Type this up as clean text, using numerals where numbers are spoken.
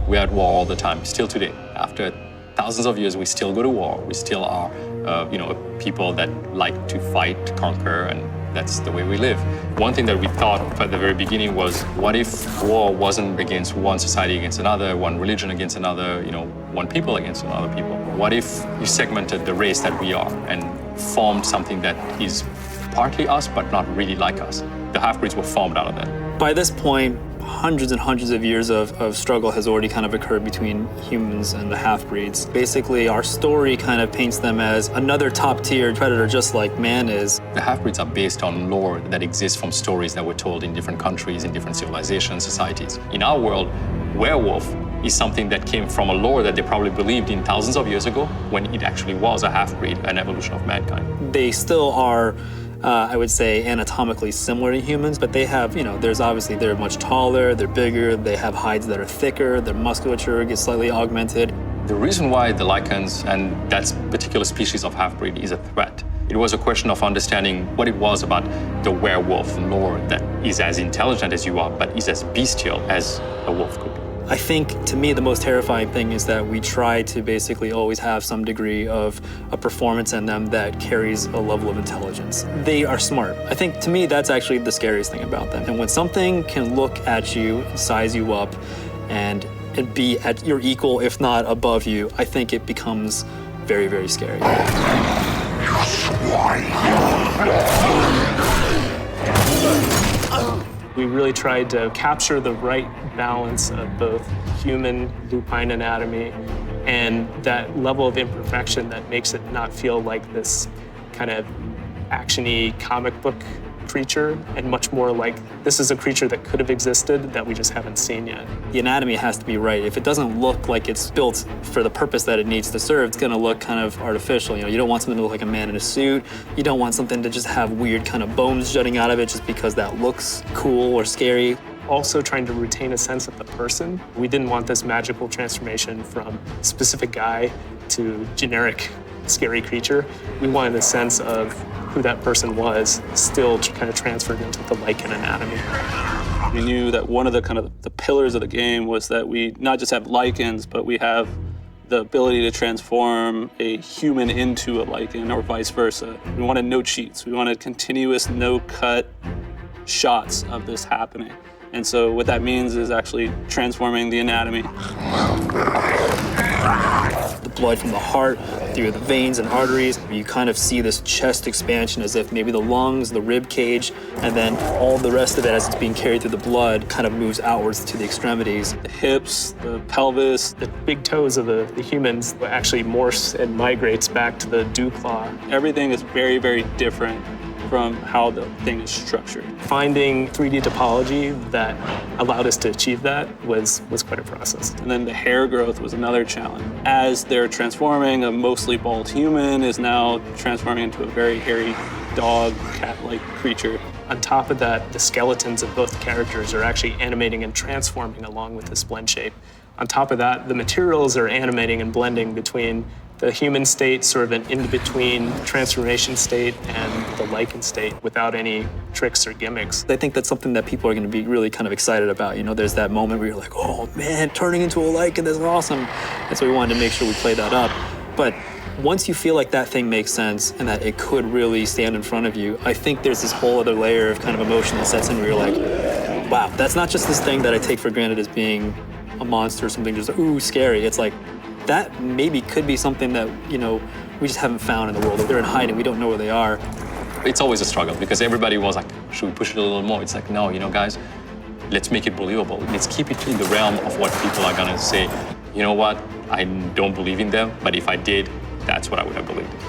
We're at war all the time, still today. After thousands of years, we still go to war. We still are, people that like to fight, to conquer, and that's the way we live. One thing that we thought at the very beginning was, what if war wasn't against one society against another, one religion against another, one people against another people? What if you segmented the race that we are and formed something that is partly us, but not really like us? The half-breeds were formed out of that. By this point, hundreds and hundreds of years of struggle has already kind of occurred between humans and the half-breeds. Basically, our story kind of paints them as another top-tier predator just like man is. The half-breeds are based on lore that exists from stories that were told in different countries, in different civilizations, societies. In our world, werewolf is something that came from a lore that they probably believed in thousands of years ago when it actually was a half-breed, an evolution of mankind. They still are I would say anatomically similar to humans, but they have, they're much taller, they're bigger, they have hides that are thicker, their musculature gets slightly augmented. The reason why the lichens and that particular species of half-breed is a threat, it was a question of understanding what it was about the werewolf lore that is as intelligent as you are, but is as bestial as a wolf could be. I think, to me, the most terrifying thing is that we try to basically always have some degree of a performance in them that carries a level of intelligence. They are smart. I think, to me, that's actually the scariest thing about them. And when something can look at you, size you up, and be at your equal, if not above you, I think it becomes very, very scary. We really tried to capture the right balance of both human lupine anatomy and that level of imperfection that makes it not feel like this kind of action-y comic book creature, and much more like this is a creature that could have existed that we just haven't seen yet. The anatomy has to be right. If it doesn't look like it's built for the purpose that it needs to serve, it's gonna look kind of artificial. You don't want something to look like a man in a suit. You don't want something to just have weird kind of bones jutting out of it just because that looks cool or scary. Also trying to retain a sense of the person. We didn't want this magical transformation from specific guy to generic scary creature. We wanted a sense of who that person was, still kind of transferred into the lichen anatomy. We knew that one of the pillars of the game was that we not just have lichens, but we have the ability to transform a human into a lichen or vice versa. We wanted no cheats. We wanted continuous, no-cut shots of this happening. And so what that means is actually transforming the anatomy. The blood from the heart through the veins and arteries. You kind of see this chest expansion as if maybe the lungs, the rib cage, and then all the rest of it as it's being carried through the blood kind of moves outwards to the extremities. The hips, the pelvis. The big toes of the humans actually morphs and migrates back to the dew claw. Everything is very, very different from how the thing is structured. Finding 3D topology that allowed us to achieve that was quite a process. And then the hair growth was another challenge. As they're transforming, a mostly bald human is now transforming into a very hairy dog, cat-like creature. On top of that, the skeletons of both characters are actually animating and transforming along with the splint shape. On top of that, the materials are animating and blending between the human state, sort of an in-between transformation state, and the lichen state without any tricks or gimmicks. I think that's something that people are going to be really kind of excited about. There's that moment where you're like, oh man, turning into a lichen, that's awesome. And so we wanted to make sure we play that up. But once you feel like that thing makes sense and that it could really stand in front of you, I think there's this whole other layer of kind of emotion that sets in where you're like, wow, that's not just this thing that I take for granted as being a monster or something just, ooh, scary. It's like, that maybe could be something that, we just haven't found in the world. They're in hiding, we don't know where they are. It's always a struggle because everybody was like, should we push it a little more? It's like, no, guys, let's make it believable. Let's keep it in the realm of what people are gonna say. You know what? I don't believe in them, but if I did, that's what I would have believed in.